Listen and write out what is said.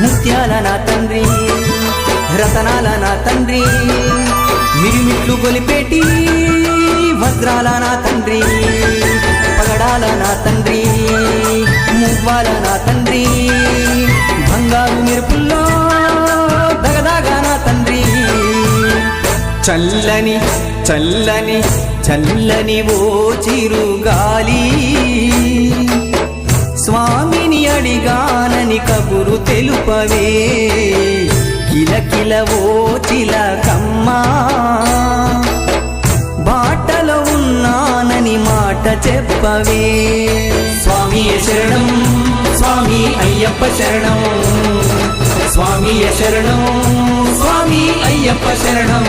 ముత్యాల నా తండ్రి రతనాల నా తండ్రి మిరిమిట్లు గొలిపేటి వజ్రాల నా తండ్రి పగడాల నా తండ్రి మువ్వాల నా తండ్రి బంగారు మెరుపుల్లో దగదాగా నా తండ్రి చల్లని చల్లని చల్లని ఓ చిరుగాలి స్వామిని అడిగానని కబురు తెలుపవే కిలకిల ఓ చిలకమ్మా బాటలో ఉన్నానని మాట చెప్పవే స్వామియే శరణం స్వామి అయ్యప్ప శరణం స్వామియే శరణం స్వామి అయ్యప్ప శరణం